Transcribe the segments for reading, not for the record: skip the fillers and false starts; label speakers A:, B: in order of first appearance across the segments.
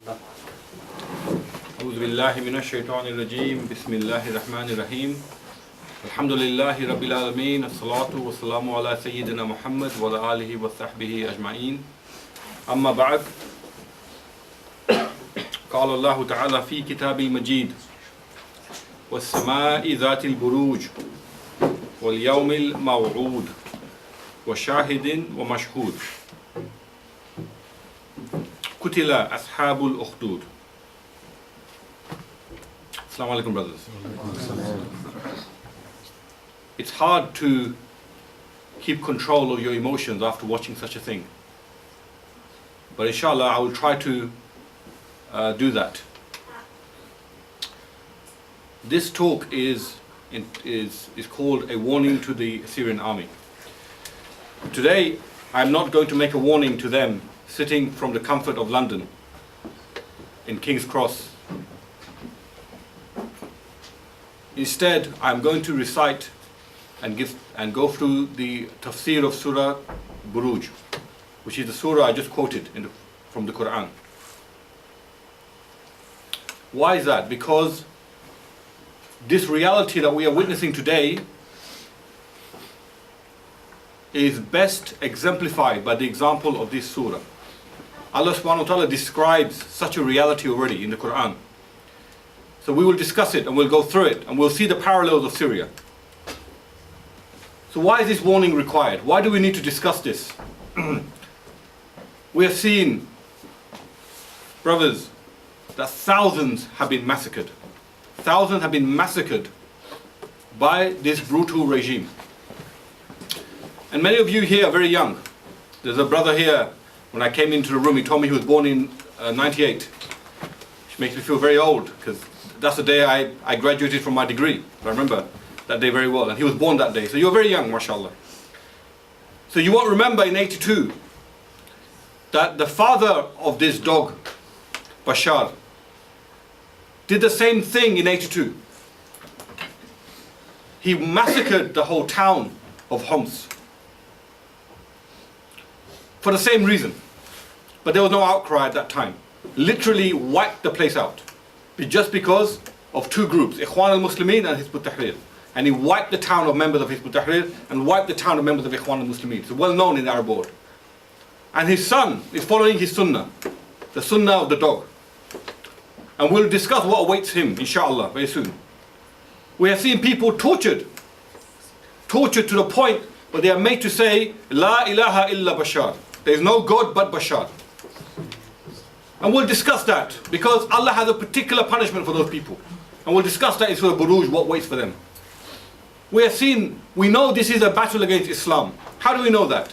A: أعوذ بالله من الشيطان الرجيم بسم الله الرحمن الرحيم الحمد لله رب العالمين الصلاة والسلام على سيدنا محمد وعلى آله وصحبه أجمعين أما بعد قال الله تعالى في كتاب المجيد والسماء ذات البروج واليوم الموعود وشاهد ومشهود قتل أصحاب الأخدود. Assalamu alaikum, brothers. It's hard to keep control of your emotions after watching such a thing. But inshallah, I will try to do that. This talk is called a warning to the Syrian army. Today, I'm not going to make a warning to them sitting from the comfort of London in King's Cross. Instead, I'm going to recite and go through the tafsir of Surah Buruj, which is the surah I just quoted from the Quran. Why is that? Because this reality that we are witnessing today is best exemplified by the example of this surah. Allah subhanahu wa ta'ala describes such a reality already in the Quran. So we will discuss it and we'll go through it and we'll see the parallels of Syria. So why is this warning required? Why do we need to discuss this? We have seen, brothers, that thousands have been massacred. Thousands have been massacred by this brutal regime. And many of you here are very young. There's a brother here, when I came into the room, he told me he was born in 98. Which makes me feel very old, because that's the day I graduated from my degree. I remember that day very well. And he was born that day. So you're very young, mashallah. So you won't remember in 82 that the father of this dog, Bashar, did the same thing in 82. He massacred the whole town of Homs for the same reason. But there was no outcry at that time. Literally wiped the place out. Just because of two groups, Ikhwan al-Muslimin and Hizb ut-Tahrir. And he wiped the town of members of Hizb ut-Tahrir and wiped the town of members of Ikhwan al-Muslimin. It's well known in the Arab world. And his son is following his sunnah, the sunnah of the dog. And we'll discuss what awaits him, inshallah, very soon. We have seen people tortured to the point where they are made to say, La ilaha illa Bashar. There is no God but Bashar. And we'll discuss that because Allah has a particular punishment for those people. And we'll discuss that in Surah Buruj, what waits for them. We know this is a battle against Islam. How do we know that?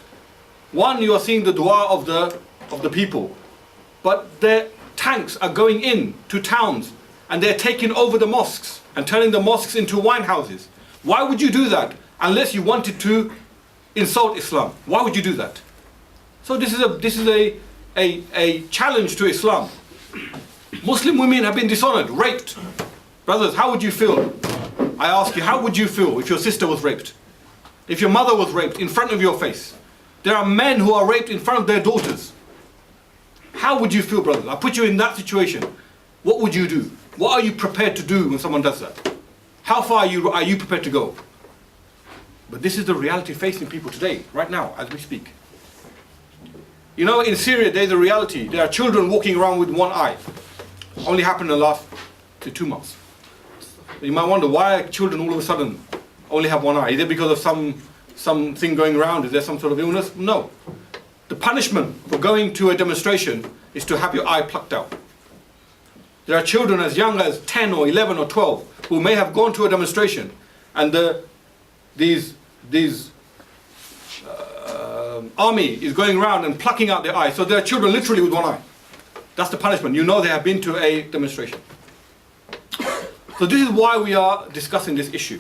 A: One, you are seeing the dua of the people. But their tanks are going in to towns and they're taking over the mosques and turning the mosques into wine houses. Why would you do that unless you wanted to insult Islam? Why would you do that? So this is a challenge to Islam. Muslim women have been dishonored, raped. Brothers, how would you feel? I ask you, how would you feel if your sister was raped? If your mother was raped in front of your face? There are men who are raped in front of their daughters. How would you feel, brothers? I put you in that situation. What would you do? What are you prepared to do when someone does that? How far are you prepared to go? But this is the reality facing people today, right now, as we speak. You know, in Syria, there's a reality. There are children walking around with one eye. Only happened in the last 2 months. You might wonder, why children all of a sudden only have one eye? Is it because of something going around? Is there some sort of illness? No. The punishment for going to a demonstration is to have your eye plucked out. There are children as young as 10 or 11 or 12 who may have gone to a demonstration and these army is going around and plucking out their eye. So there are children literally with one eye. That's the punishment. You know they have been to a demonstration. So this is why we are discussing this issue.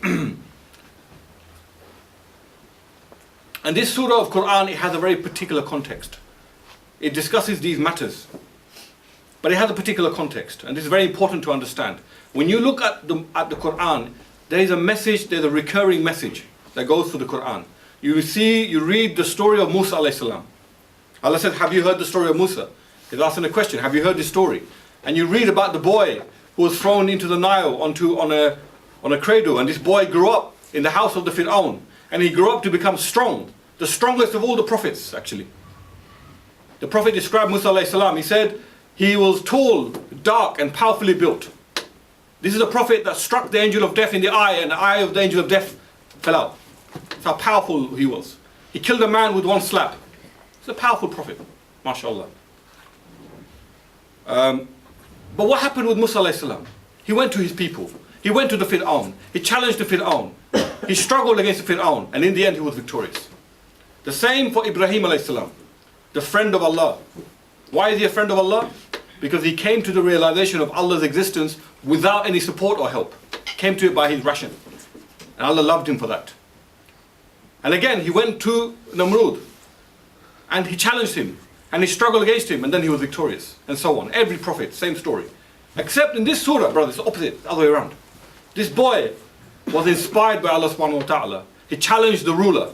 A: And this surah of Quran, it has a very particular context. It discusses these matters. But it has a particular context. And this is very important to understand. When you look at the Quran, there is a message, there's a recurring message that goes through the Quran. You read the story of Musa alayhi salam. Allah said, have you heard the story of Musa? He's asking a question. Have you heard this story? And you read about the boy who was thrown into the Nile on a cradle, and this boy grew up in the house of the Fir'aun, and he grew up to become strong, the strongest of all the prophets actually. The Prophet described Musa alayhi salam. He said he was tall, dark and powerfully built. This is a prophet that struck the angel of death in the eye, and the eye of the angel of death fell out. That's how powerful he was. He killed a man with one slap. He's a powerful prophet, mashallah. But what happened with Musa alayhi salam? He went to his people. He went to the Fir'aun. He challenged the Fir'aun. He struggled against the Fir'aun, and in the end he was victorious. The same for Ibrahim alayhi salam, the friend of Allah. Why is he a friend of Allah? Because he came to the realization of Allah's existence without any support or help. Came to it by his ration. And Allah loved him for that. And again, he went to Namrud, and he challenged him, and he struggled against him, and then he was victorious, and so on. Every prophet, same story. Except in this surah, brothers, it's opposite, the other way around. This boy was inspired by Allah subhanahu wa ta'ala. He challenged the ruler.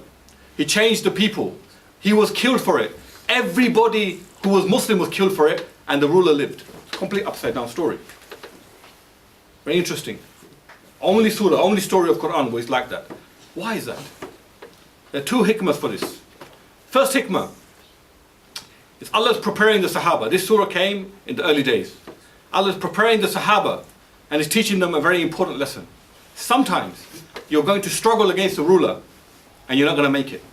A: He changed the people. He was killed for it. Everybody who was Muslim was killed for it, and the ruler lived. It's a complete upside down story. Very interesting. Only surah, only story of Quran where it's like that. Why is that? There are two hikmahs for this. First hikmah is Allah's preparing the Sahaba. This surah came in the early days. Allah is preparing the Sahaba and is teaching them a very important lesson. Sometimes you're going to struggle against the ruler and you're not going to make it.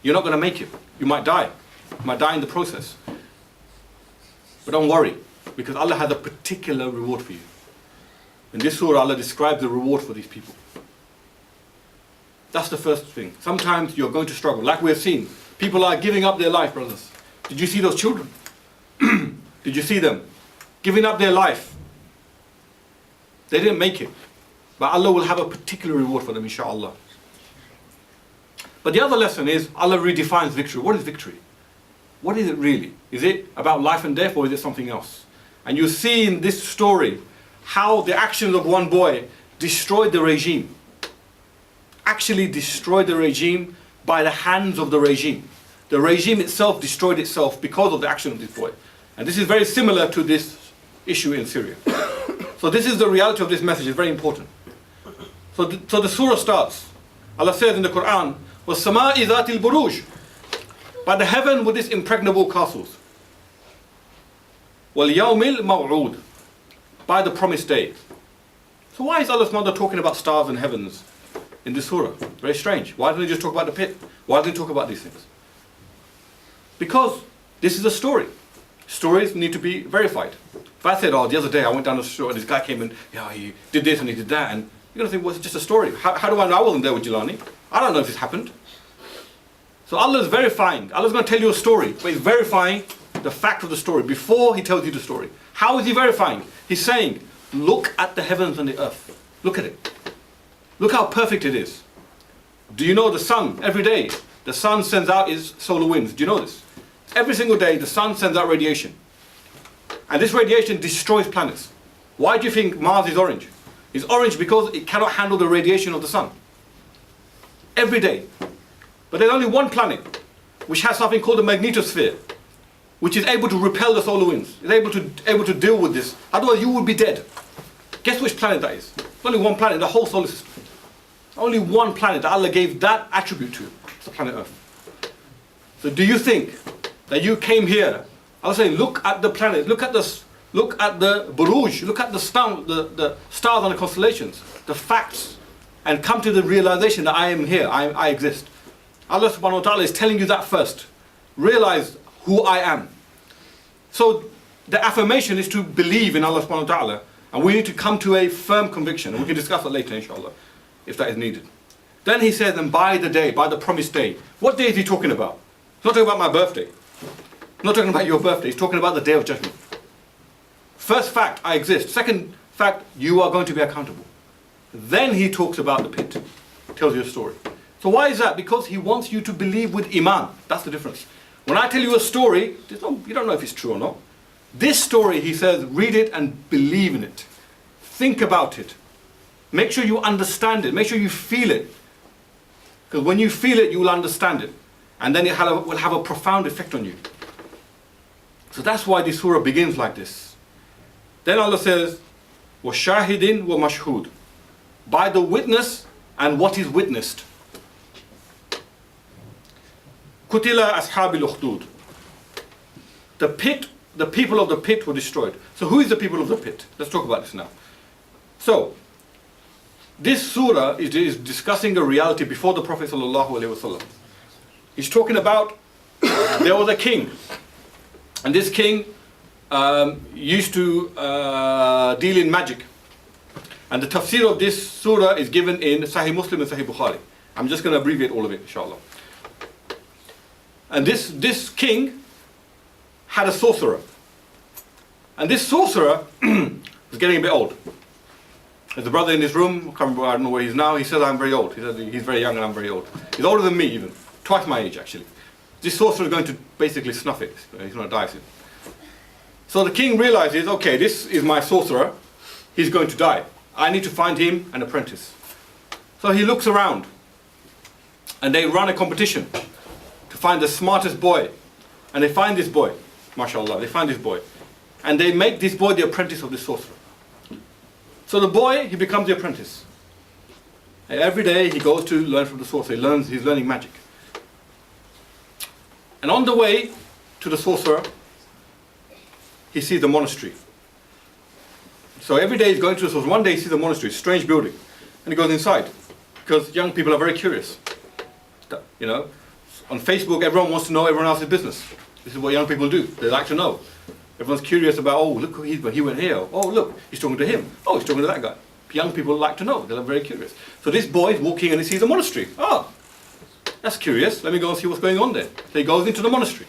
A: You're not going to make it. You might die. You might die in the process. But don't worry, because Allah has a particular reward for you. In this surah, Allah describes the reward for these people. That's the first thing. Sometimes you're going to struggle. Like we have seen, people are giving up their life, brothers. Did you see those children? Did you see them? Giving up their life. They didn't make it. But Allah will have a particular reward for them, inshallah. But the other lesson is, Allah redefines victory. What is victory? What is it really? Is it about life and death, or is it something else? And you see in this story how the actions of one boy destroyed the regime. Actually destroyed the regime by the hands of the regime. The regime itself destroyed itself because of the action of this boy. And this is very similar to this issue in Syria. So this is the reality of this message. It's very important. So the surah starts. Allah says in the Quran, وَالسَّمَاءِ ذَاتِ الْبُرُوجِ, by the heaven with its impregnable castles. وَالْيَوْمِ الْمَوْعُودِ, by the promised day. So why is Allah subhanahu wa ta'ala talking about stars and heavens in this surah? Very strange. Why don't he just talk about the pit? Why doesn't he talk about these things? Because this is a story. Stories need to be verified. If I said, oh, the other day I went down the street and this guy came and he did this and he did that, and you're going to think, well, it's just a story. How do I know I wasn't there with Jilani? I don't know if this happened. So Allah is verifying. Allah is going to tell you a story, but He's verifying the fact of the story before He tells you the story. How is He verifying? He's saying, look at the heavens and the earth. Look at it. Look how perfect it is. Do you know the sun, every day, the sun sends out its solar winds? Do you know this? Every single day, the sun sends out radiation. And this radiation destroys planets. Why do you think Mars is orange? It's orange because it cannot handle the radiation of the sun. Every day. But there's only one planet which has something called a magnetosphere, which is able to repel the solar winds. It's able to deal with this. Otherwise you would be dead. Guess which planet that is? There's only one planet in the whole solar system. Only one planet that Allah gave that attribute to. It's the planet Earth. So do you think that you came here, I was saying, look at the planet, look at the buruj, look at the stars and the constellations, the facts, and come to the realization that I am here, I exist. Allah subhanahu wa ta'ala is telling you that first. Realize who I am. So the affirmation is to believe in Allah subhanahu wa ta'ala, and we need to come to a firm conviction, and we can discuss it later inshallah, if that is needed. Then he says, and by the day, by the promised day. What day is he talking about? He's not talking about my birthday. He's not talking about your birthday. He's talking about the day of judgment. First fact, I exist. Second fact, you are going to be accountable. Then he talks about the pit. Tells you a story. So why is that? Because he wants you to believe with iman. That's the difference. When I tell you a story, you don't know if it's true or not. This story, he says, read it and believe in it. Think about it. Make sure you understand it. Make sure you feel it. Because when you feel it, you will understand it. And then it will have a profound effect on you. So that's why this surah begins like this. Then Allah says, وَشَاهِدٍ وَمَشْهُودٍ, by the witness and what is witnessed. Kutila ashabil ukhdud, the pit, the people of the pit were destroyed. So who is the people of the pit? Let's talk about this now. So this surah is discussing a reality before the Prophet ﷺ. He's talking about there was a king, and this king used to deal in magic. And the tafsir of this surah is given in Sahih Muslim and Sahih Bukhari. I'm just going to abbreviate all of it, inshallah. And this king had a sorcerer. And this sorcerer was getting a bit old. There's a brother in this room, I don't know where he is now, he says I'm very old. He says he's very young and I'm very old. He's older than me even, twice my age actually. This sorcerer is going to basically snuff it. He's going to die soon. So the king realizes, okay, this is my sorcerer, he's going to die. I need to find him an apprentice. So he looks around and they run a competition to find the smartest boy. And they find this boy, mashallah, they find this boy. And they make this boy the apprentice of the sorcerer. So the boy, he becomes the apprentice. And every day he goes to learn from the sorcerer. He's learning magic. And on the way to the sorcerer, he sees the monastery. So every day he's going to the sorcerer. One day he sees the monastery, strange building. And he goes inside. Because young people are very curious. You know, on Facebook everyone wants to know everyone else's business. This is what young people do. They like to know. Everyone's curious about, oh, look, he went here. Oh, look, he's talking to him. Oh, he's talking to that guy. Young people like to know. They're very curious. So this boy is walking and he sees a monastery. Oh, that's curious. Let me go and see what's going on there. So he goes into the monastery.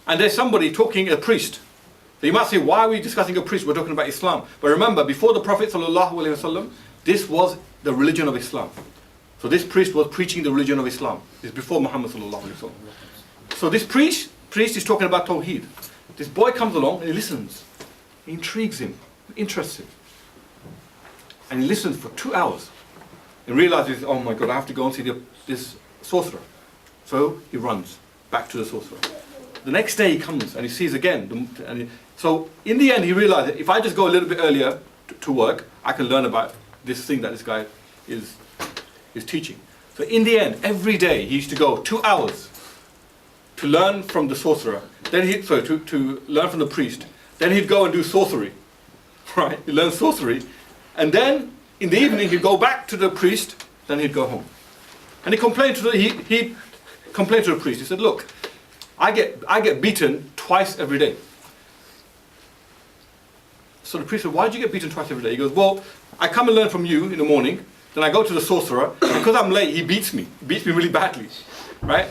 A: And there's somebody talking, a priest. So you might say, why are we discussing a priest? We're talking about Islam. But remember, before the Prophet ﷺ, this was the religion of Islam. So this priest was preaching the religion of Islam. This is before Muhammad ﷺ. So this priest is talking about Tawheed. This boy comes along and he listens. It intrigues him, interests him. And he listens for 2 hours. And realizes, oh my God, I have to go and see this sorcerer. So he runs back to the sorcerer. The next day he comes and he sees again. So in the end he realized that if I just go a little bit earlier to work, I can learn about this thing that this guy is teaching. So in the end, every day he used to go 2 hours to learn from the sorcerer. Then to learn from the priest. Then he'd go and do sorcery. Right? He learned sorcery. And then in the evening he'd go back to the priest, then he'd go home. And he complained to the priest. He said, look, I get beaten twice every day. So the priest said, why do you get beaten twice every day? He goes, well, I come and learn from you in the morning, then I go to the sorcerer, and because I'm late, he beats me really badly, right?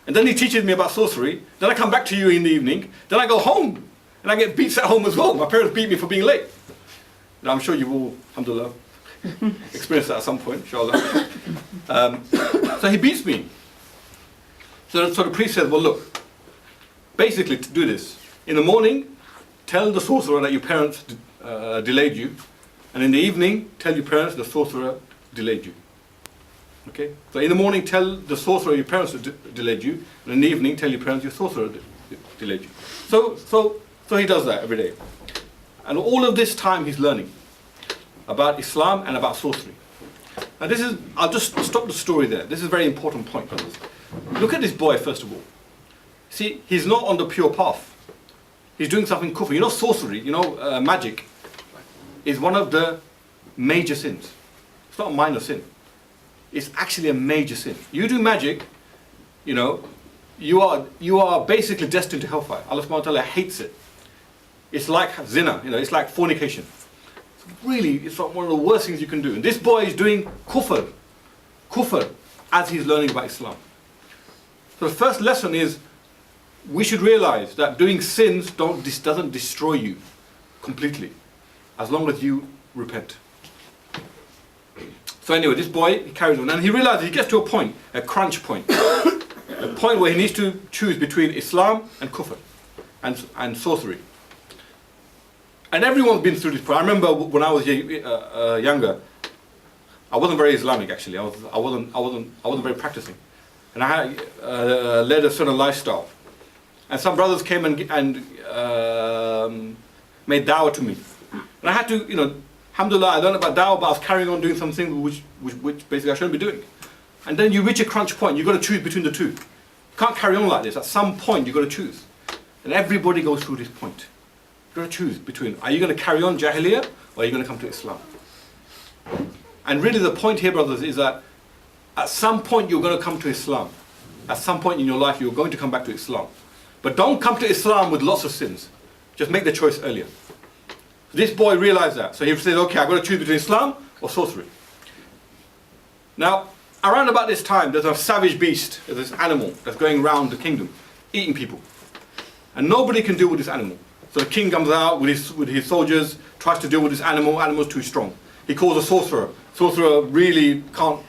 A: And then he teaches me about sorcery, then I come back to you in the evening, then I go home, and I get beats at home as well. My parents beat me for being late. Now I'm sure you've all, alhamdulillah, experienced that at some point, inshallah. So he beats me. So the priest says, well look, basically to do this, in the morning, tell the sorcerer that your parents delayed you, and in the evening, tell your parents the sorcerer delayed you. Okay? So in the morning, tell the sorcerer your parents delayed you, and in the evening, tell your parents your sorcerer delayed you. So he does that every day. And all of this time he's learning about Islam and about sorcery. Now this is, I'll just stop the story there. This is a very important point, brothers. Look at this boy first of all. See, he's not on the pure path. He's doing something kufr. You know sorcery, magic is one of the major sins. It's not a minor sin. It's actually a major sin. You do magic, you are basically destined to hellfire. Allah subhanahu wa ta'ala hates it. It's like zina, it's like fornication. It's like one of the worst things you can do. And this boy is doing kufr as he's learning about Islam. So the first lesson is, we should realize that doing sins doesn't destroy you completely, as long as you repent. So anyway, this boy, he carries on, and he realizes, he gets to a point, a crunch point, a point where he needs to choose between Islam and kufr, and sorcery. And everyone's been through this point. I remember when I was younger, I wasn't very Islamic actually. I wasn't very practicing, and I had led a certain lifestyle. And some brothers came and made dawah to me. And I had to, alhamdulillah, I learned about dawah, but I was carrying on doing something which basically I shouldn't be doing. And then you reach a crunch point, you've got to choose between the two. You can't carry on like this. At some point, you've got to choose. And everybody goes through this point. You've got to choose between, are you going to carry on Jahiliyyah, or are you going to come to Islam? And really the point here, brothers, is that at some point you're going to come to Islam. At some point in your life, you're going to come back to Islam. But don't come to Islam with lots of sins. Just make the choice earlier. This boy realized that. So he said, okay, I've got to choose between Islam or sorcery. Now, around about this time, there's a savage beast, there's this animal that's going around the kingdom, eating people. And nobody can deal with this animal. So the king comes out with his soldiers, tries to deal with this animal. Animal's too strong. He calls a sorcerer. Sorcerer really can't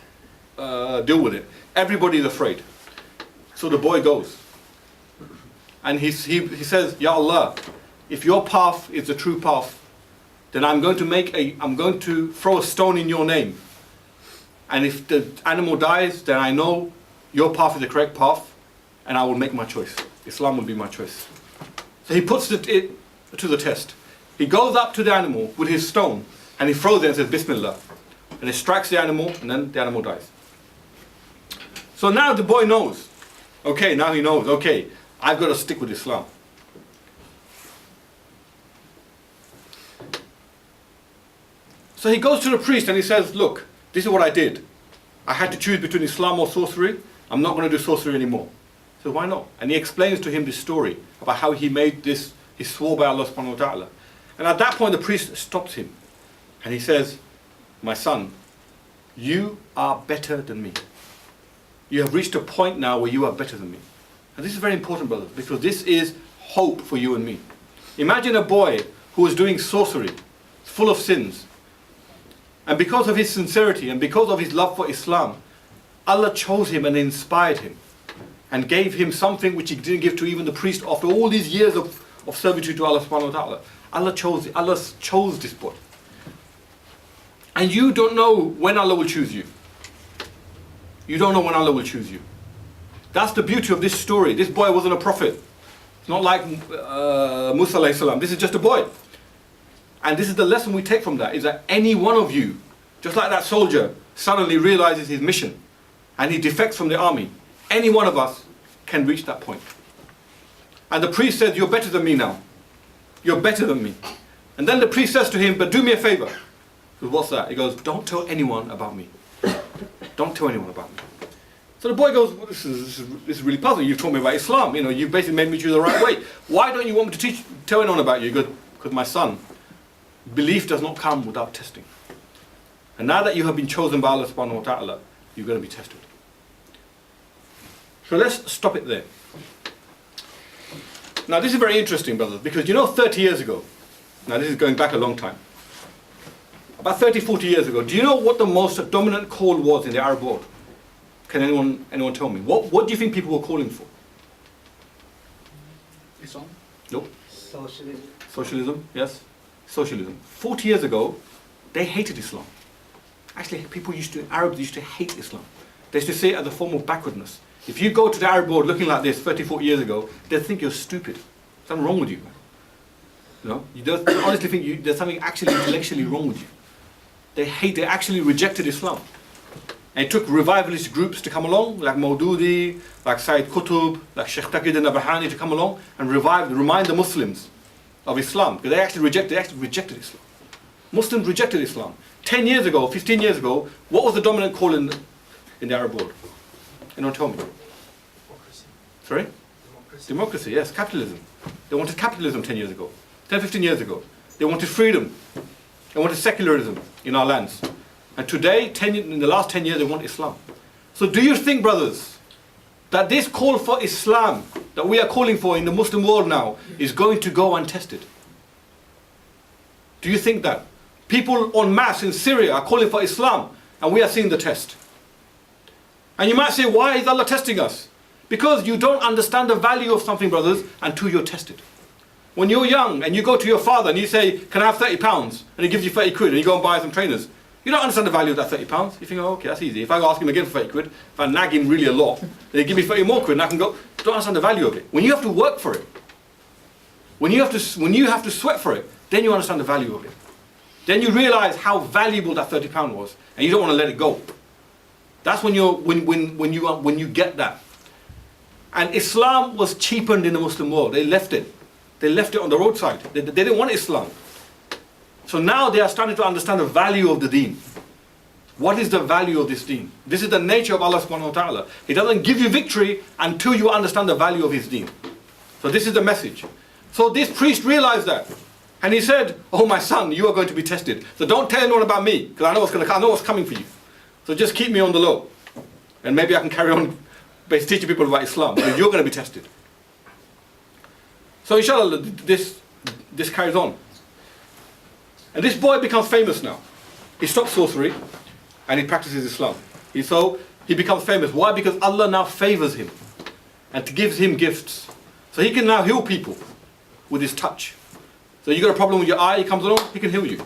A: deal with it. Everybody's afraid. So the boy goes. And he says, Ya Allah, if your path is the true path, then I'm going to throw a stone in your name. And if the animal dies, then I know your path is the correct path, and I will make my choice. Islam will be my choice. So he puts it to the test. He goes up to the animal with his stone, and he throws it and says, Bismillah. And he strikes the animal, and then the animal dies. So now the boy knows. Okay, now he knows, okay, I've got to stick with Islam. So he goes to the priest and he says, look, this is what I did. I had to choose between Islam or sorcery. I'm not going to do sorcery anymore. So why not? And he explains to him this story about how he made this, he swore by Allah subhanahu wa ta'ala. And at that point the priest stops him. And he says, my son, you are better than me. You have reached a point now where you are better than me. And this is very important, brothers, because this is hope for you and me. Imagine a boy who was doing sorcery, full of sins. And because of his sincerity and because of his love for Islam, Allah chose him and inspired him and gave him something which he didn't give to even the priest after all these years of servitude to Allah subhanahu wa ta'ala. Allah chose this boy. And you don't know when Allah will choose you. You don't know when Allah will choose you. That's the beauty of this story. This boy wasn't a prophet. It's not like Musa alayhi salam. This is just a boy. And this is the lesson we take from that, is that any one of you, just like that soldier suddenly realizes his mission and he defects from the army, any one of us can reach that point. And the priest says, you're better than me now. You're better than me. And then the priest says to him, but do me a favor. He goes, what's that? He goes, don't tell anyone about me. Don't tell anyone about me. So the boy goes, well, this is really puzzling. You've taught me about Islam. You've basically made me choose the right way. Why don't you want me to tell anyone about you? He goes, because my son, belief does not come without testing. And now that you have been chosen by Allah subhanahu wa ta'ala, you're going to be tested. So let's stop it there. Now this is very interesting, brothers, because 30 years ago, now this is going back a long time, about 30, 40 years ago, do you know what the most dominant call was in the Arab world? Can anyone tell me? What do you think people were calling for?
B: Islam?
A: No.
C: Socialism.
A: Socialism, yes. Socialism. 40 years ago, they hated Islam. Actually, Arabs used to hate Islam. They used to see it as a form of backwardness. If you go to the Arab world looking like this 30, 40 years ago, they'd think you're stupid. Something wrong with you. You don't honestly think there's something actually intellectually wrong with you. They actually rejected Islam. And it took revivalist groups to come along, like Maududi, like Sayyid Qutb, like Sheikh Taqi al-Nabhani to come along and remind the Muslims of Islam. Because they actually rejected Islam. Muslims rejected Islam. 10 years ago, 15 years ago, what was the dominant call in the Arab world? Anyone tell me?
B: Democracy.
A: Sorry? Democracy, yes, capitalism. They wanted capitalism 10 years ago, 10, 15 years ago. They wanted freedom. They wanted secularism in our lands. And today, in the last 10 years, they want Islam. So do you think, brothers, that this call for Islam that we are calling for in the Muslim world now is going to go untested? Do you think that? People en masse in Syria are calling for Islam and we are seeing the test. And you might say, why is Allah testing us? Because you don't understand the value of something, brothers, until you're tested. When you're young and you go to your father and you say, can I have 30 pounds? And he gives you 30 quid and you go and buy some trainers. You don't understand the value of that 30 pounds. You think, oh, okay, that's easy. If I ask him again for 30 quid, if I nag him really a lot, then he give me 30 more quid and I can go. Don't understand the value of it. When you have to work for it, when you have to sweat for it, then you understand the value of it. Then you realize how valuable that £30 was, and you don't want to let it go. That's when you get that. And Islam was cheapened in the Muslim world. They left it. They left it on the roadside. They didn't want Islam. So now they are starting to understand the value of the deen. What is the value of this deen? This is the nature of Allah subhanahu wa ta'ala. He doesn't give you victory until you understand the value of his deen. So this is the message. So this priest realized that. And he said, oh my son, you are going to be tested. So don't tell anyone about me, because I know what's coming for you. So just keep me on the low. And maybe I can carry on teaching people about Islam. But you're going to be tested. So inshallah, this carries on. And this boy becomes famous now. He stops sorcery and he practices Islam. He becomes famous. Why? Because Allah now favors him and gives him gifts. So he can now heal people with his touch. So you got a problem with your eye, he comes along, he can heal you.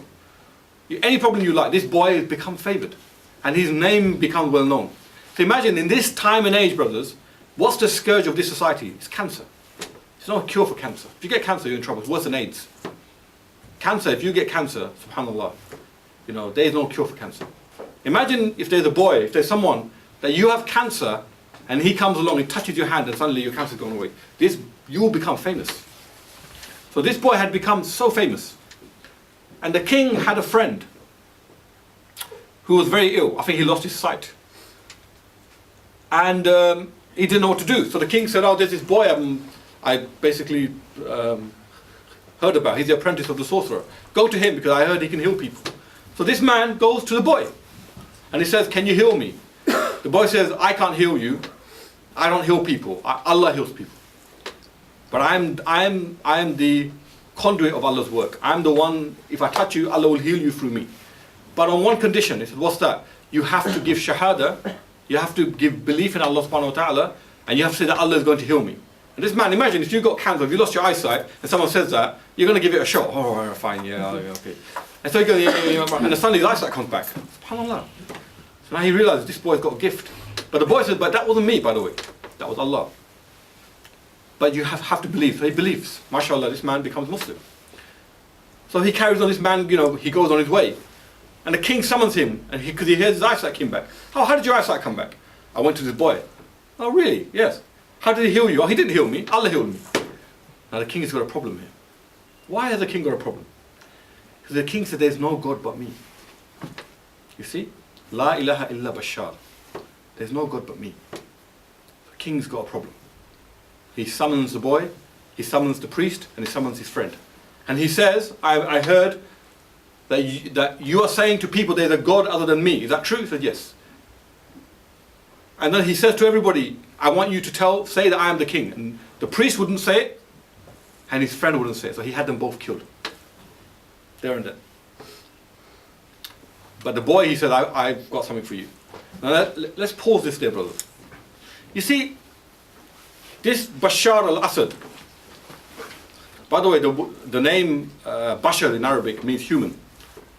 A: Any problem you like, this boy has become favored. And his name becomes well known. So imagine in this time and age, brothers, what's the scourge of this society? It's cancer. There's no cure for cancer. If you get cancer, you're in trouble. It's worse than AIDS. Cancer, if you get cancer, subhanallah, there is no cure for cancer. Imagine if there's a boy, if there's someone that you have cancer and he comes along, he touches your hand and suddenly your cancer's gone away. You will become famous. So this boy had become so famous. And the king had a friend who was very ill. I think he lost his sight. And he didn't know what to do. So the king said, oh, there's this boy I basically heard about. He's the apprentice of the sorcerer. Go to him because I heard he can heal people. So this man goes to the boy. And he says, can you heal me? The boy says, I can't heal you. I don't heal people. Allah heals people. But I am the conduit of Allah's work. I'm the one, if I touch you, Allah will heal you through me. But on one condition. He said, what's that? You have to give shahada. You have to give belief in Allah subhanahu wa ta'ala. And you have to say that Allah is going to heal me. And this man, imagine if you got cancer, if you lost your eyesight, and someone says that, you're going to give it a shot. Oh, fine, yeah, okay. And so he goes, yeah, and suddenly his eyesight comes back. SubhanAllah. So now he realizes this boy's got a gift. But the boy says, but that wasn't me, by the way. That was Allah. But you have to believe. So he believes. MashaAllah, this man becomes Muslim. So he carries on, this man, he goes on his way. And the king summons him, and because he hears his eyesight came back. Oh, how did your eyesight come back? I went to this boy. Oh, really? Yes. How did he heal you? Oh, he didn't heal me. Allah healed me. Now the king has got a problem here. Why has the king got a problem? Because the king said, there's no God but me. You see? La ilaha illa Bashar. There's no God but me. The king's got a problem. He summons the boy, he summons the priest, and he summons his friend. And he says, I heard that you are saying to people there's a God other than me. Is that true? He said, yes. And then he says to everybody, I want you to say that I am the king. And the priest wouldn't say it, and his friend wouldn't say it. So he had them both killed. There and then. But the boy, he said, I've got something for you. Now let's pause this there, brothers. You see, this Bashar al-Assad, by the way, the name Bashar in Arabic means human.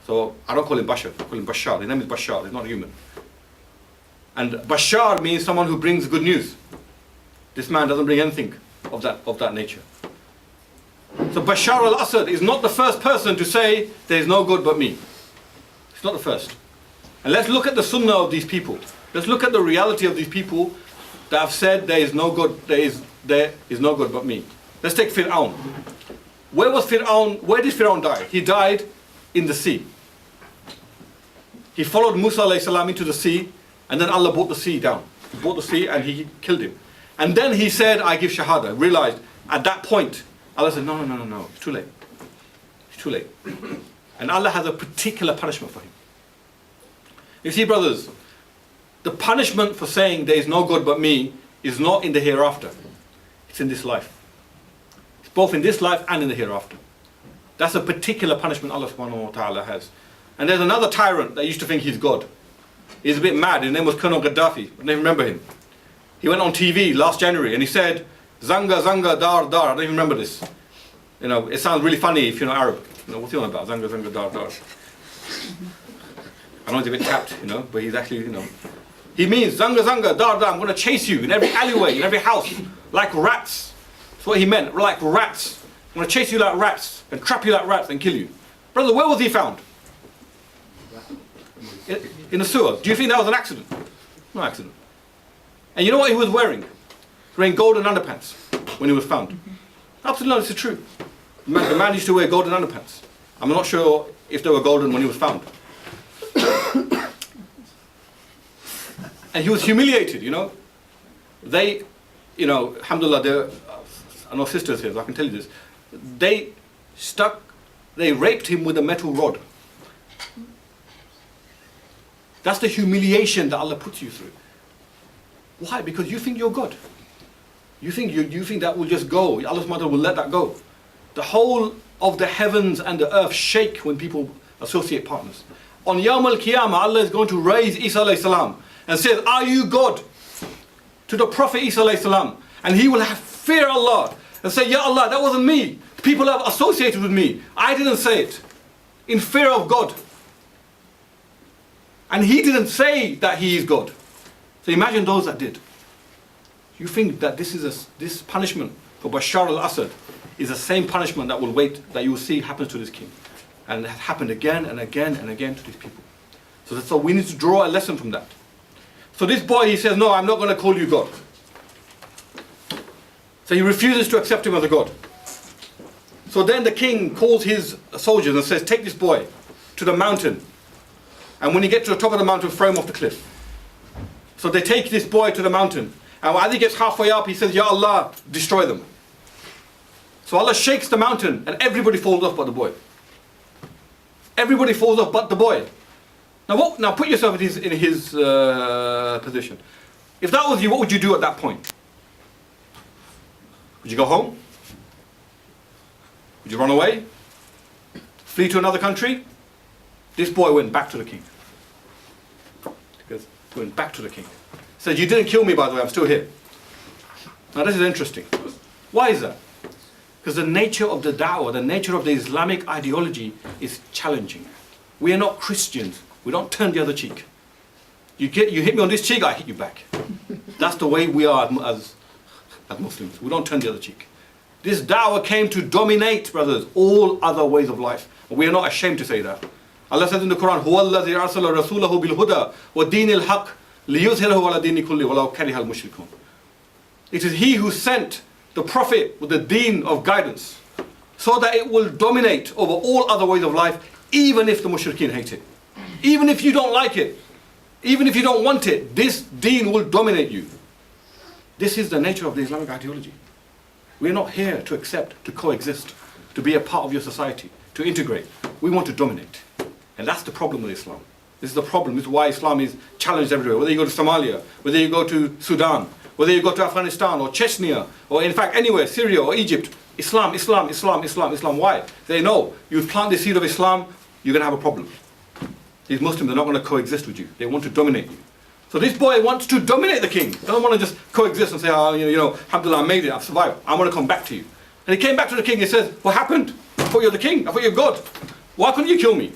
A: So I don't call him Bashar, I call him Bashar. His name is Bashar, he's not human. And Bashar means someone who brings good news. This man doesn't bring anything of that nature. So Bashar al-Assad is not the first person to say there is no God but me. He's not the first. And let's look at the sunnah of these people. Let's look at the reality of these people that have said there is no God, there is no God but me. Let's take Fir'aun. Where was Fir'aun? Where did Fir'aun die? He died in the sea. He followed Musa alayhi salam into the sea, and then Allah brought the sea down. He brought the sea and he killed him. And then he said, I give shahada. Realized at that point, Allah said, no, it's too late. It's too late. And Allah has a particular punishment for him. You see, brothers, the punishment for saying there is no God but me is not in the hereafter. It's in this life. It's both in this life and in the hereafter. That's a particular punishment Allah subhanahu wa ta'ala has. And there's another tyrant that used to think he's God. He's a bit mad. His name was Colonel Gaddafi. I don't remember him. He went on TV last January and he said, Zanga, Zanga, Dar, Dar. I don't even remember this. It sounds really funny if you know Arab. What's he on about? Zanga, Zanga, Dar, Dar. I know he's a bit tapped, but he's actually, He means zanga zanga, dar dar, I'm going to chase you in every alleyway, in every house, like rats. That's what he meant, like rats. I'm going to chase you like rats and trap you like rats and kill you. Brother, where was he found? In the sewer. Do you think that was an accident? No accident. And you know what he was wearing? He was wearing golden underpants when he was found. Absolutely not, it's true. The man used to wear golden underpants. I'm not sure if they were golden when he was found. And he was humiliated, you know. They, you know, alhamdulillah, I know sisters here, so I can tell you this. They raped him with a metal rod. That's the humiliation that Allah puts you through. Why? Because you think you're God. You think that will just go. Allah subhanahu wa ta'ala will let that go. The whole of the heavens and the earth shake when people associate partners. On Yawm al-Qiyamah, Allah is going to raise Isa alayhi salam and says, are you God? To the Prophet Isa alayhi salam. And he will have fear Allah and say, Ya Allah, that wasn't me. People have associated with me. I didn't say it. In fear of God. And he didn't say that he is God. So imagine those that did. You think that this punishment for Bashar al-Assad is the same punishment that that you will see happens to this king. And it has happened again and again and again to these people. So we need to draw a lesson from that. So this boy, he says, no, I'm not going to call you God. So he refuses to accept him as a God. So then the king calls his soldiers and says, take this boy to the mountain. And when he gets to the top of the mountain, throw him off the cliff. So they take this boy to the mountain. And as he gets halfway up, he says, Ya Allah, destroy them. So Allah shakes the mountain and everybody falls off but the boy. Everybody falls off but the boy. Now put yourself in his position. If that was you, what would you do at that point? Would you go home? Would you run away? Flee to another country? This boy went back to the king. He went back to the king. Said, you didn't kill me, by the way, I'm still here. Now this is interesting. Why is that? Because the nature of the da'wah, the nature of the Islamic ideology is challenging. We are not Christians. We don't turn the other cheek. You hit me on this cheek, I hit you back. That's the way we are as Muslims. We don't turn the other cheek. This da'wah came to dominate, brothers, all other ways of life. And we are not ashamed to say that. Allah says in the Quran, هُوَ الَّذِي أَرْسَلَ رَسُولَهُ بِالْهُدَى وَالدِّينِ الْحَقِّ لِيُظْهِرَهُ عَلَى الدِّينِ كُلِّهِ وَلَوْ كَرِهَ الْمُشْرِكُونَ. It is He who sent the Prophet with the deen of guidance so that it will dominate over all other ways of life, even if the mushrikeen hate it. Even if you don't like it, even if you don't want it, this deen will dominate you. This is the nature of the Islamic ideology. We're not here to accept, to coexist, to be a part of your society, to integrate. We want to dominate. And that's the problem with Islam. This is the problem. This is why Islam is challenged everywhere. Whether you go to Somalia, whether you go to Sudan, whether you go to Afghanistan or Chechnya, or in fact anywhere, Syria or Egypt, Islam, Islam, Islam, Islam, Islam. Why? They know you plant the seed of Islam, you're going to have a problem. These Muslims are not going to coexist with you. They want to dominate you. So this boy wants to dominate the king. He doesn't want to just coexist and say, oh, you know, alhamdulillah, I made it, I've survived. I want to come back to you. And he came back to the king and says, what happened? I thought you're the king. I thought you're God. Why couldn't you kill me?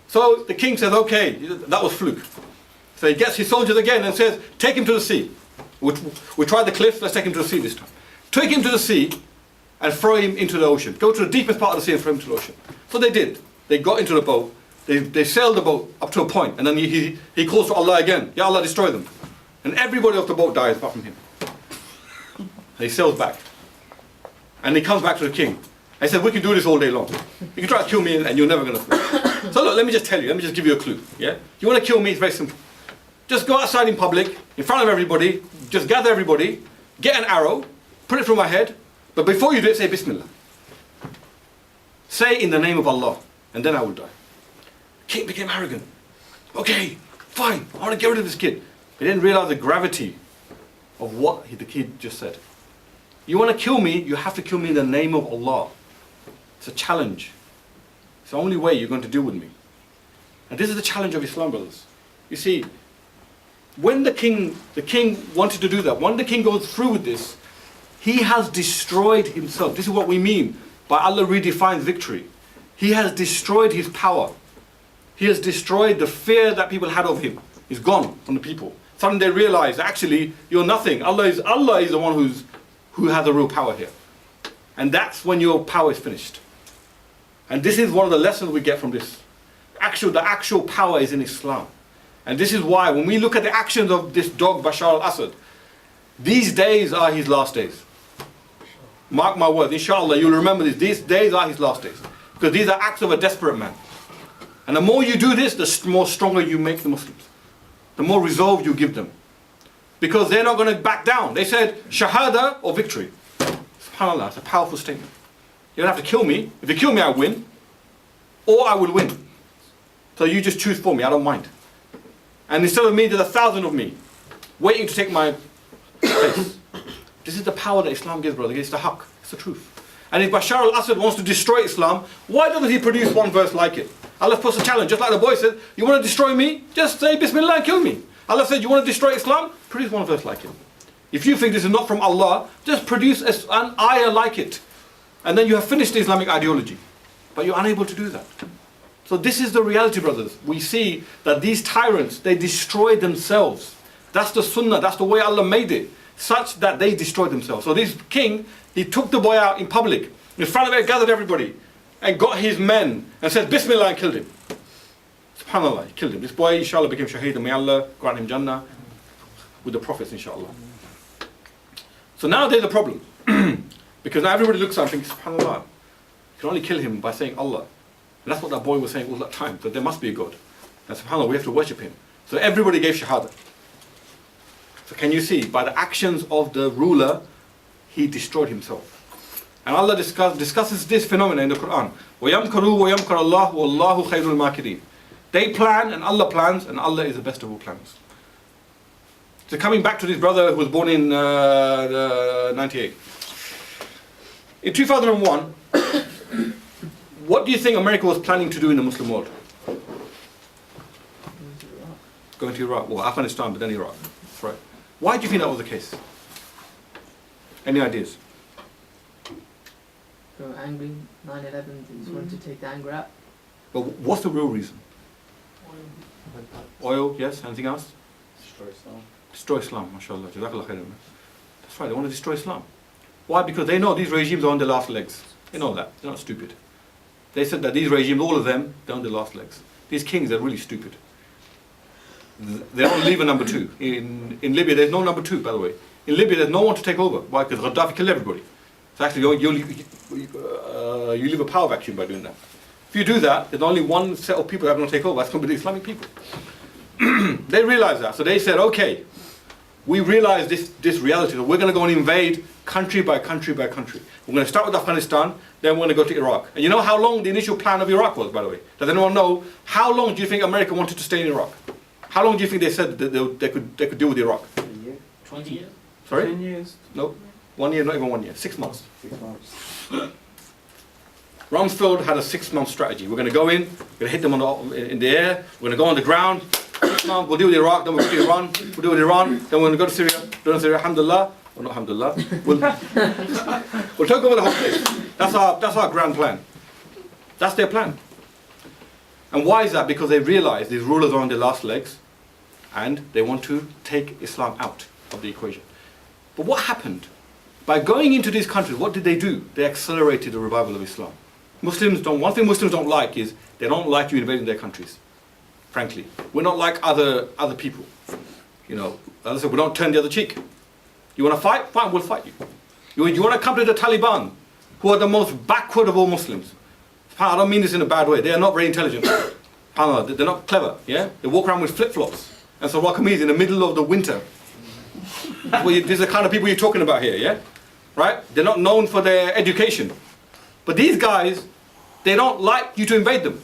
A: So the king says, okay, that was fluke. So he gets his soldiers again and says, take him to the sea. We tried the cliff, let's take him to the sea this time. Take him to the sea and throw him into the ocean. Go to the deepest part of the sea and throw him to the ocean. So they did. They got into the boat. They sailed the boat up to a point, and then he calls to Allah again. Ya Allah, destroy them. And everybody off the boat dies apart from him. And he sails back. And he comes back to the king. And he said, we can do this all day long. You can try to kill me and you're never going to flee. So look, let me just tell you, let me just give you a clue. Yeah? You want to kill me, it's very simple. Just go outside in public, in front of everybody, just gather everybody, get an arrow, put it through my head, but before you do it, say Bismillah. Say in the name of Allah, and then I will die. King became arrogant. Okay, fine, I want to get rid of this kid. He didn't realize the gravity of what the kid just said. You want to kill me, you have to kill me in the name of Allah. It's a challenge. It's the only way you're going to deal with me. And this is the challenge of Islam, brothers. You see, when the king wanted to do that, when the king goes through with this, he has destroyed himself. This is what we mean by Allah redefines victory. He has destroyed his power. He has destroyed the fear that people had of him. It's gone from the people. Suddenly they realize, actually, you're nothing. Allah is the one who has the real power here. And that's when your power is finished. And this is one of the lessons we get from this. The actual power is in Islam. And this is why when we look at the actions of this dog Bashar al-Assad, these days are his last days. Mark my words, inshallah, you'll remember this. These days are his last days. Because these are acts of a desperate man. And the more you do this, the more stronger you make the Muslims. The more resolve you give them. Because they're not going to back down. They said, shahada or victory. SubhanAllah, it's a powerful statement. You don't have to kill me. If you kill me, I win. Or I will win. So you just choose for me, I don't mind. And instead of me, there's 1,000 of me waiting to take my place. This is the power that Islam gives, brother. It's the haqq. It's the truth. And if Bashar al-Assad wants to destroy Islam, why doesn't he produce one verse like it? Allah puts a challenge, just like the boy said, you want to destroy me? Just say Bismillah and kill me. Allah said, you want to destroy Islam? Produce one verse like it. If you think this is not from Allah, just produce an ayah like it. And then you have finished the Islamic ideology. But you're unable to do that. So this is the reality, brothers. We see that these tyrants, they destroy themselves. That's the sunnah, that's the way Allah made it. Such that they destroyed themselves. So this king, he took the boy out in public. In front of it, gathered everybody. And got his men and said, Bismillah, and killed him. SubhanAllah, he killed him. This boy, inshallah, became shaheed. And may Allah grant him Jannah with the prophets, inshallah. So now there's a problem. Because now everybody looks at him and thinks, SubhanAllah, you can only kill him by saying Allah. And that's what that boy was saying all that time, that there must be a God. And SubhanAllah, we have to worship him. So everybody gave shahada. So can you see, by the actions of the ruler, he destroyed himself. And Allah discusses this phenomenon in the Quran. وَيَمْكَرُوا وَيَمْكَرَ اللَّهُ وَاللَّهُ خَيْرُ الْمَاكِرِينَ. They plan and Allah plans, and Allah is the best of all planners. So coming back to this brother who was born in 98. In 2001, what do you think America was planning to do in the Muslim world? Going to Iraq. Well, Afghanistan, but then Iraq. That's right. Why do you think that was the case? Any ideas?
B: They were angry, 9/11, they just wanted to take the anger out.
A: But what's the real reason? Oil, yes. Anything else?
C: Destroy Islam.
A: Destroy Islam, mashallah. Jazakallah khairan. That's right, they want to destroy Islam. Why? Because they know these regimes are on their last legs. They know that. They're not stupid. They said that these regimes, all of them, they're on their last legs. These kings are really stupid. They don't leave a number two. In Libya, there's no number two, by the way. In Libya, there's no one to take over. Why? Because Gaddafi killed everybody. So actually, you leave a power vacuum by doing that. If you do that, there's only one set of people that are going to take over. That's going to be the Islamic people. They realize that. So they said, okay, we realize this reality that we're going to go and invade country by country by country. We're going to start with Afghanistan, then we're going to go to Iraq. And you know how long the initial plan of Iraq was, by the way? Does anyone know? How long do you think America wanted to stay in Iraq? How long do you think they said that they could deal with Iraq?
C: A year.
B: 20 years?
A: Sorry?
C: 10 years.
A: No. 1 year, not even 1 year. 6 months.
C: 6 months.
A: Rumsfeld had a 6-month strategy. We're going to go in, we're going to hit them in the air, we're going to go on the ground, 6 months, we'll deal with Iraq, then we'll do Iran, we'll deal with Iran, then we're going to go to Syria, do Syria, alhamdulillah, or not alhamdulillah, we'll take over the whole place. That's our grand plan. That's their plan. And why is that? Because they realize these rulers are on their last legs, and they want to take Islam out of the equation. But what happened? By going into these countries, what did they do? They accelerated the revival of Islam. One thing Muslims don't like is, they don't like you invading their countries. Frankly. We're not like other people. You know, as I said, we don't turn the other cheek. You want to fight? Fine, we'll fight you. You want to come to the Taliban, who are the most backward of all Muslims. I don't mean this in a bad way. They are not very intelligent. They're not clever. Yeah, they walk around with flip-flops and so Wakamis in the middle of the winter. These are the kind of people you're talking about here. Yeah, right? They're not known for their education, but these guys, they don't like you to invade them.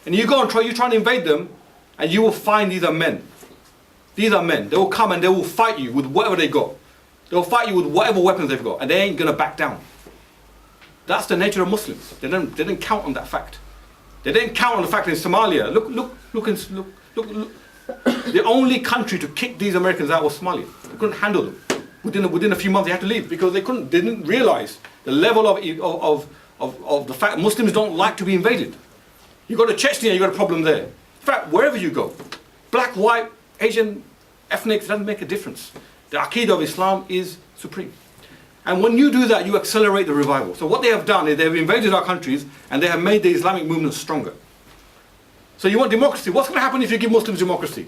A: And you go and try to invade them, and you will find these are men. These are men. They will come and they will fight you with whatever they got. They will fight you with whatever weapons they've got, and they ain't gonna back down. That's the nature of Muslims. They didn't count on that fact. They didn't count on the fact that in Somalia, look. The only country to kick these Americans out was Somalia. They couldn't handle them. Within a few months, they had to leave because they didn't realize the level of the fact Muslims don't like to be invaded. You go to Chechnya, you got a problem there. In fact, wherever you go, black, white, Asian, ethnics, it doesn't make a difference. The Aqidah of Islam is supreme. And when you do that, you accelerate the revival. So what they have done is they have invaded our countries and they have made the Islamic movement stronger. So you want democracy. What's going to happen if you give Muslims democracy?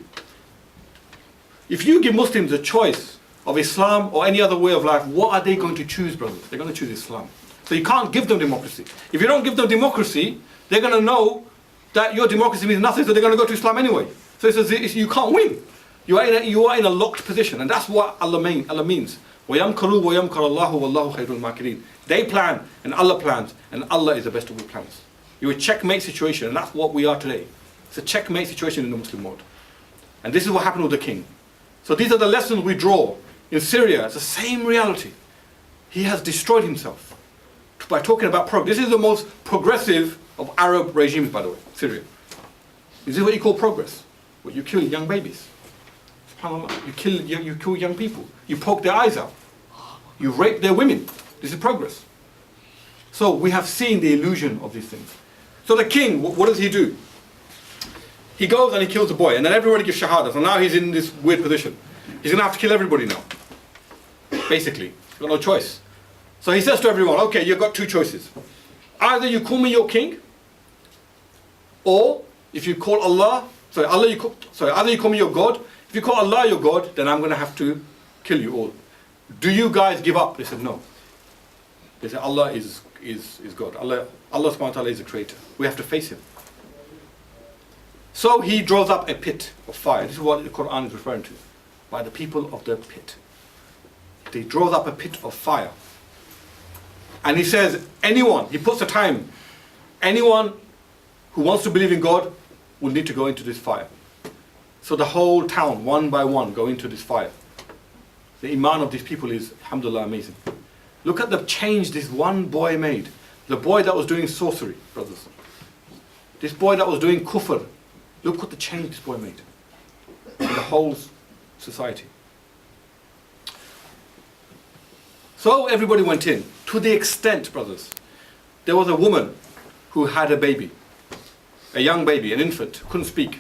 A: If you give Muslims a choice of Islam or any other way of life, what are they going to choose, brothers? They're going to choose Islam. So you can't give them democracy. If you don't give them democracy, they're going to know that your democracy means nothing, so they're going to go to Islam anyway. So you can't win. You are in a locked position, and that's what Allah means. وَيَمْكَرُوا وَيَمْكَرَ اللَّهُ وَاللَّهُ خَيْرُ الْمَاكِرِينَ. They plan, and Allah plans, and Allah is the best of all plans. You're a checkmate situation, and that's what we are today. It's a checkmate situation in the Muslim world. And this is what happened with the king. So these are the lessons we draw. In Syria, it's the same reality. He has destroyed himself by talking about progress. This is the most progressive of Arab regimes, by the way, Syria. Is this what you call progress? What you kill young babies. SubhanAllah. You kill young people. You poke their eyes out. You rape their women. This is progress. So we have seen the illusion of these things. So the king, what does he do? He goes and he kills the boy, and then everybody gives shahada. So now he's in this weird position. He's going to have to kill everybody now. Basically. He's got no choice. So he says to everyone, okay, you've got two choices. Either you call me your king, or if you call Allah, either you call me your God. If you call Allah your God, then I'm going to have to kill you all. Do you guys give up? They said no. They said Allah is God. Allah subhanahu wa ta'ala is the creator. We have to face him. So he draws up a pit of fire. This is what the Quran is referring to. By the people of the pit. He draws up a pit of fire. And he says, he puts a time, anyone who wants to believe in God will need to go into this fire. So the whole town, one by one, go into this fire. The iman of these people is, alhamdulillah, amazing. Look at the change this one boy made. The boy that was doing sorcery, brothers. This boy that was doing kufr. Look what the change this boy made in the whole society. So everybody went in. To the extent, brothers, there was a woman who had a baby. A young baby, an infant, couldn't speak.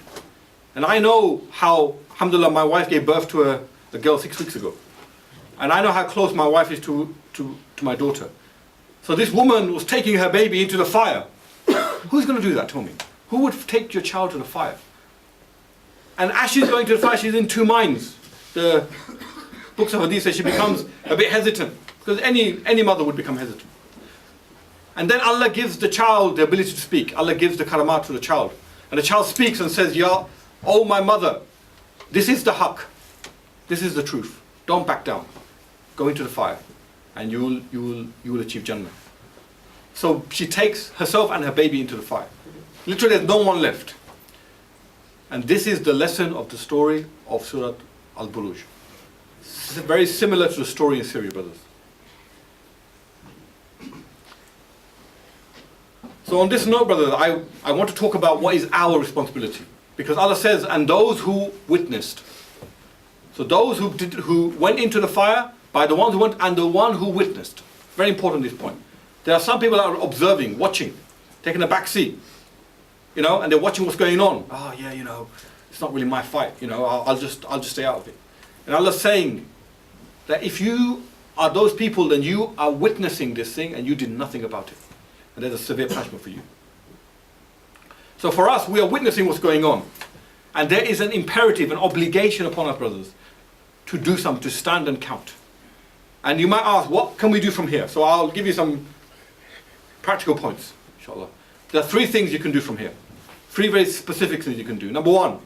A: And I know how, alhamdulillah, my wife gave birth to a girl 6 weeks ago. And I know how close my wife is to my daughter. So this woman was taking her baby into the fire. Who's going to do that, tell me? Who would take your child to the fire? And as she's going to the fire, she's in two minds. The books of hadith say she becomes a bit hesitant. Because any mother would become hesitant. And then Allah gives the child the ability to speak. Allah gives the karamat to the child. And the child speaks and says, Ya, oh my mother, this is the haqq. This is the truth. Don't back down. Go into the fire. And you will achieve Jannah. So she takes herself and her baby into the fire. Literally there's no one left. And this is the lesson of the story of Surah Al-Buruj. It's very similar to the story in Syria, brothers. So on this note, brothers, I want to talk about what is our responsibility. Because Allah says, and those who witnessed. So those who went into the fire, by the ones who went, and the one who witnessed. Very important this point. There are some people that are observing, watching, taking a back seat. And they're watching what's going on. Oh yeah, it's not really my fight. I'll just stay out of it. And Allah's saying that if you are those people, then you are witnessing this thing and you did nothing about it. And there's a severe punishment for you. So for us, we are witnessing what's going on. And there is an imperative, an obligation upon us, brothers, to do something, to stand and count. And you might ask, what can we do from here? So I'll give you some practical points, inshallah. There are 3 things you can do from here. 3 very specific things you can do. Number 1,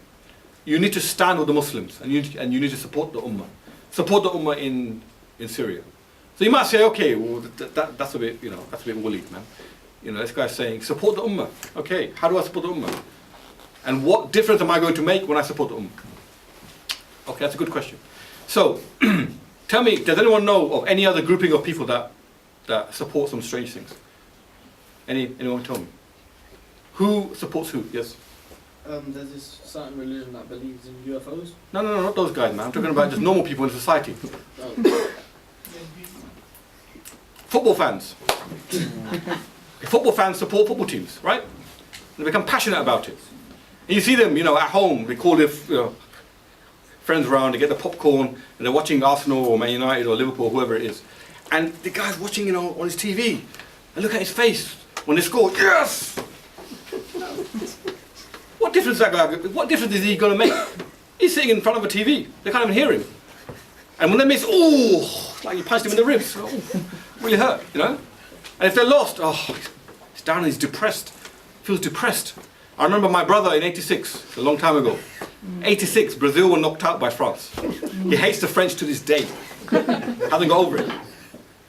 A: you need to stand with the Muslims and you need to support the Ummah. Support the Ummah in Syria. So you might say, okay, well, that's a bit, that's a bit woolly, man. This guy's saying, support the Ummah. Okay, how do I support the Ummah? And what difference am I going to make when I support the Ummah? Okay, that's a good question. So, tell me, does anyone know of any other grouping of people that support some strange things? Anyone tell me? Who supports who? Yes?
C: There's this certain religion that believes in UFOs.
A: No, not those guys, man. I'm talking about just normal people in society.
C: Oh.
A: Football fans. Football fans support football teams, right? They become passionate about it. And you see them, at home, they call it friends around, they get the popcorn, and they're watching Arsenal or Man United or Liverpool, whoever it is. And the guy's watching, on his TV, and look at his face when they score. Yes! What difference is he going to make? He's sitting in front of a TV. They can't even hear him. And when they miss, like you punched him in the ribs. Really hurt, And if they're lost, he's down and he's depressed. Feels depressed. I remember my brother in '86, a long time ago. '86, Brazil were knocked out by France. He hates the French to this day. Hasn't got over it.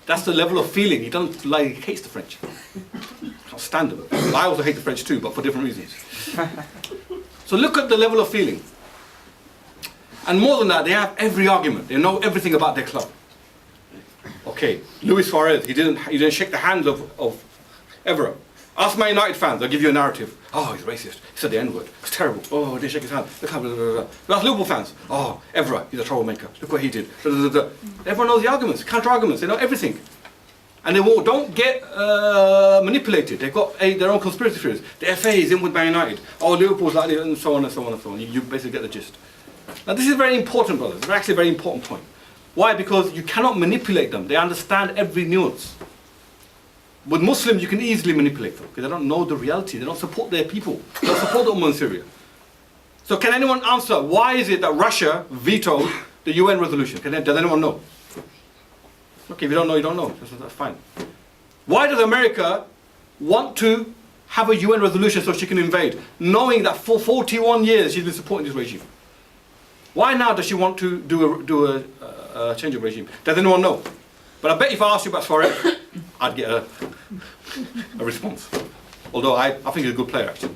A: That's the level of feeling. He hates the French. Can't stand them. I also hate the French too, but for different reasons. So look at the level of feeling. And more than that, they have every argument. They know everything about their club. Okay, Luis Suarez, he didn't shake the hands of Evra. Ask my United fans, they'll give you a narrative. Oh, he's racist. He said the N-word. It's terrible. Oh, he didn't shake his hand. Look how blah, blah, blah. You ask Liverpool fans. Oh, Evra, he's a troublemaker. Look what he did. Blah, blah, blah, blah. Everyone knows the arguments, counter-arguments. They know everything. And they don't get manipulated. They've got their own conspiracy theories. The FA is in with Man United. Oh, Liverpool's like this, and so on and so on and so on. You basically get the gist. Now this is very important, brothers. It's actually a very important point. Why? Because you cannot manipulate them. They understand every nuance. With Muslims, you can easily manipulate them because they don't know the reality. They don't support their people. They don't support the Ummah in Syria. So can anyone answer why is it that Russia vetoed the UN resolution? Does anyone know? Okay, if you don't know, you don't know. That's fine. Why does America want to have a UN resolution so she can invade, knowing that for 41 years she's been supporting this regime? Why now does she want to do a change of regime? Does anyone know? But I bet if I asked you about Suarez, I'd get a response. Although I think he's a good player, actually.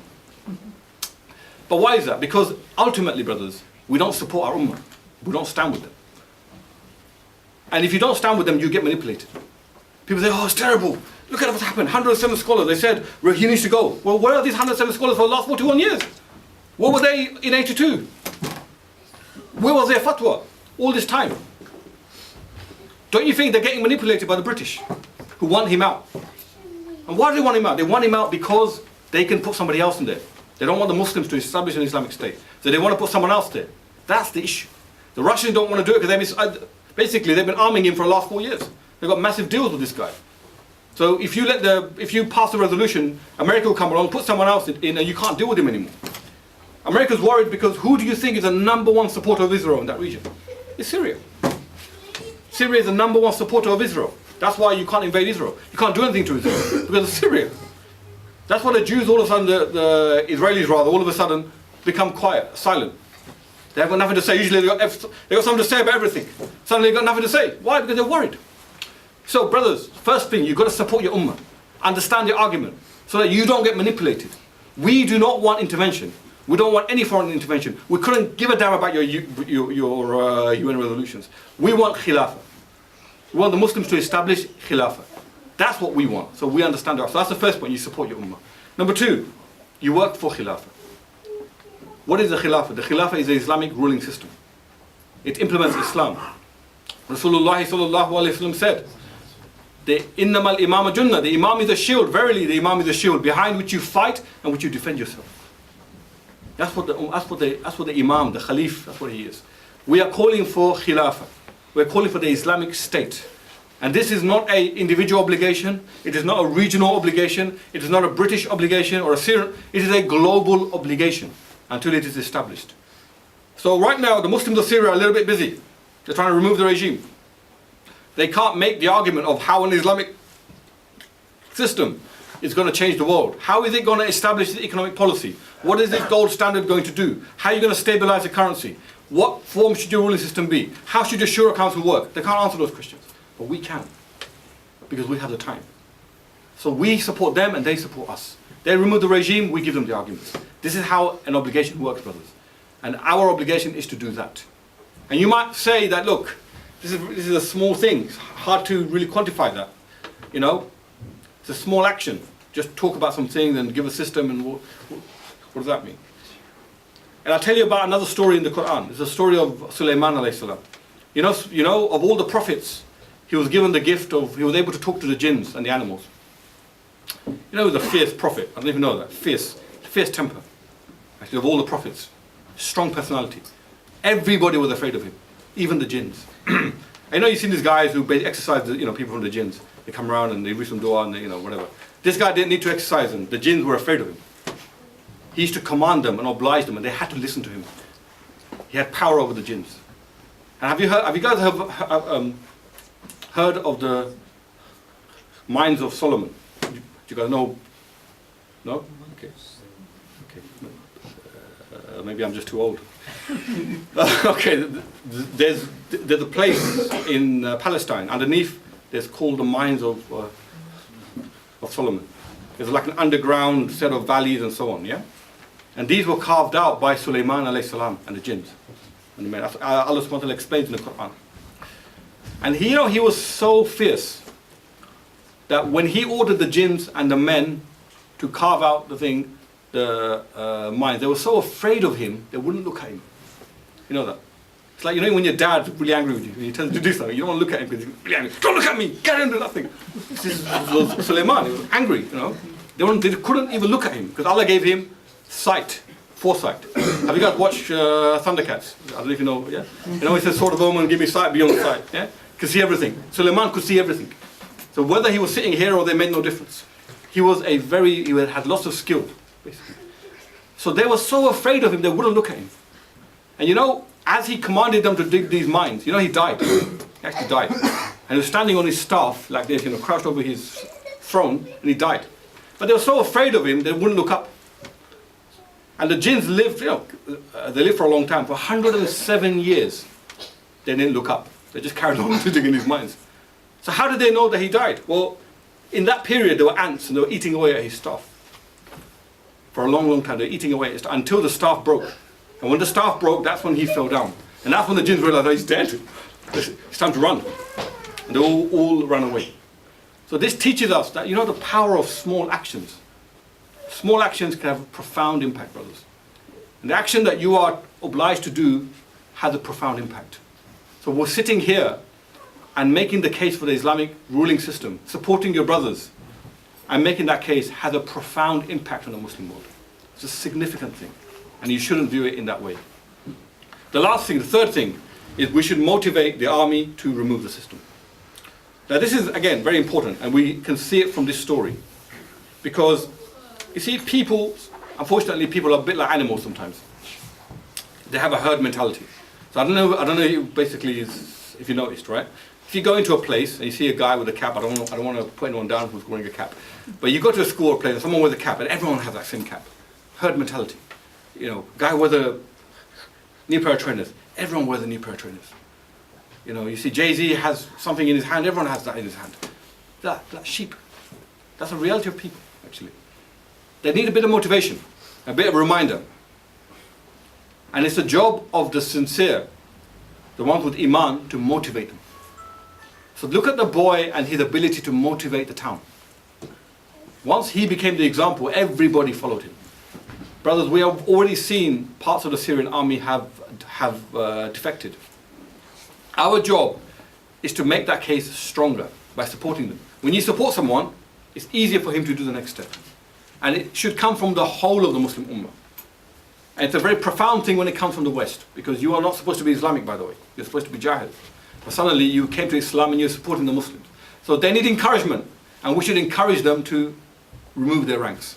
A: But why is that? Because ultimately, brothers, we don't support our Ummah. We don't stand with them. And if you don't stand with them, you get manipulated. People say, oh, it's terrible. Look at what's happened. 107 scholars, they said, he needs to go. Well, where are these 107 scholars for the last 41 years? Where were they in 82? Where was their fatwa all this time? Don't you think they're getting manipulated by the British, who want him out? And why do they want him out? They want him out because they can put somebody else in there. They don't want the Muslims to establish an Islamic state. So they want to put someone else there. That's the issue. The Russians don't want to do it because basically they've been arming him for the last 4 years. They've got massive deals with this guy. So if you pass the resolution, America will come along, put someone else in, and you can't deal with him anymore. America's worried because who do you think is the #1 supporter of Israel in that region? It's Syria. Syria is the #1 supporter of Israel. That's why you can't invade Israel. You can't do anything to Israel because of Syria. That's why the Jews all of a sudden, the Israelis rather, all of a sudden become quiet, silent. They have got nothing to say. Usually they got something to say about everything. Suddenly they've got nothing to say. Why? Because they're worried. So brothers, first thing, you've got to support your Ummah. Understand your argument so that you don't get manipulated. We do not want intervention. We don't want any foreign intervention. We couldn't give a damn about your UN resolutions. We want Khilafah. We want the Muslims to establish Khilafah. That's what we want. So we understand that. So that's the first point, you support your Ummah. Number 2, you work for Khilafah. What is the Khilafah? The Khilafah is the Islamic ruling system. It implements Islam. Rasulullah sallallahu alayhi wa sallam said, the innamal imam junnah, the imam is a shield. Verily, the imam is a shield behind which you fight and which you defend yourself. That's what the imam, the khalif, that's what he is. We are calling for khilafah. We're calling for the Islamic state. And this is not an individual obligation. It is not a regional obligation. It is not a British obligation or a Syrian. It is a global obligation until it is established. So right now, the Muslims of Syria are a little bit busy. They're trying to remove the regime. They can't make the argument of how an Islamic system is going to change the world. How is it going to establish the economic policy? What is this gold standard going to do? How are you going to stabilize the currency? What form should your ruling system be? How should your Shura Council work? They can't answer those questions. But we can. Because we have the time. So we support them and they support us. They remove the regime, we give them the arguments. This is how an obligation works, brothers. And our obligation is to do that. And you might say that, look, this is a small thing. It's hard to really quantify that. You know? It's a small action. Just talk about some things and give a system and what does that mean? And I'll tell you about another story in the Quran. It's a story of Sulaiman alayhi salam. You know, of all the prophets, he was given the gift of, he was able to talk to the jinns and the animals. You know, he was a fierce prophet. I don't even know that. Fierce temper. Actually, of all the prophets. Strong personality. Everybody was afraid of him, even the jinns. I know you've seen these guys who exercise, people from the jinns. They come around and they read some dua and they, whatever. This guy didn't need to exercise them. The jinns were afraid of him. He used to command them and oblige them, and they had to listen to him. He had power over the jinns. And have you guys heard of the mines of Solomon? Do you guys know? No? Okay. Maybe I'm just too old. Okay, there's a place in Palestine. Underneath, there's called the mines of Solomon. There's like an underground set of valleys and so on, yeah? And these were carved out by Sulaiman alayhi salam and the jinns. And Allah subhanahu wa ta'ala explains in the Quran. And he was so fierce that when he ordered the jinns and the men to carve out the mines, they were so afraid of him, they wouldn't look at him. You know that? It's like, when your dad's really angry with you, and he tells you to do something, you don't want to look at him because he's really angry. Don't look at me! Get into nothing! This was Sulaiman, he was angry, They couldn't even look at him because Allah gave him foresight. Have you guys watched Thundercats? I don't know if you know, yeah? He says, Sword of Omen, give me sight beyond sight, yeah? Could see everything. Sulaiman could see everything. So whether he was sitting here or there made no difference. He had lots of skill, basically. So they were so afraid of him, they wouldn't look at him. And as he commanded them to dig these mines, he died. He actually died. And he was standing on his staff like this, crouched over his throne, and he died. But they were so afraid of him, they wouldn't look up. And the jinns lived, they lived for a long time. For 107 years, they didn't look up. They just carried on digging these mines. So how did they know that he died? Well, in that period, there were ants, and they were eating away at his staff. For a long, long time, they were eating away at his staff, until the staff broke. And when the staff broke, that's when he fell down. And that's when the jinns realized, he's dead. It's time to run. And they all ran away. So this teaches us that, the power of small actions. Small actions can have a profound impact, brothers. And the action that you are obliged to do has a profound impact. So we're sitting here and making the case for the Islamic ruling system, supporting your brothers, and making that case has a profound impact on the Muslim world. It's a significant thing. And you shouldn't view it in that way. The third thing, is we should motivate the army to remove the system. Now this is, again, very important, and we can see it from this story. Because, you see, unfortunately, people are a bit like animals sometimes. They have a herd mentality. So I don't know basically if you noticed, right? If you go into a place and you see a guy with a cap, I don't want to put anyone down who's wearing a cap. But you go to a school or place and someone wears a cap, and everyone has that same cap. Herd mentality. Guy wears a new pair of trainers. Everyone wears a new pair of trainers. You see Jay-Z has something in his hand, everyone has that in his hand. That sheep. That's the reality of people, actually. They need a bit of motivation, a bit of a reminder. And it's the job of the sincere, the ones with Iman, to motivate them. So look at the boy and his ability to motivate the town. Once he became the example, everybody followed him. Brothers, we have already seen parts of the Syrian army have defected. Our job is to make that case stronger by supporting them. When you support someone, it's easier for him to do the next step. And it should come from the whole of the Muslim Ummah. And it's a very profound thing when it comes from the West, because you are not supposed to be Islamic, by the way. You're supposed to be Jahil. But suddenly you came to Islam and you're supporting the Muslims. So they need encouragement, and we should encourage them to remove their ranks.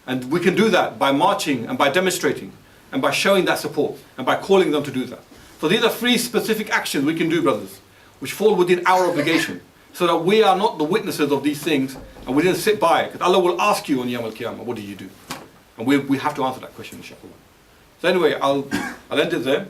A: And we can do that by marching and by demonstrating and by showing that support and by calling them to do that. So these are 3 specific actions we can do, brothers, which fall within our obligation, so that we are not the witnesses of these things and we didn't sit by. Because Allah will ask you on Yawm al-Qiyamah, what did you do? And we have to answer that question, inshallah. So anyway, I'll end it there.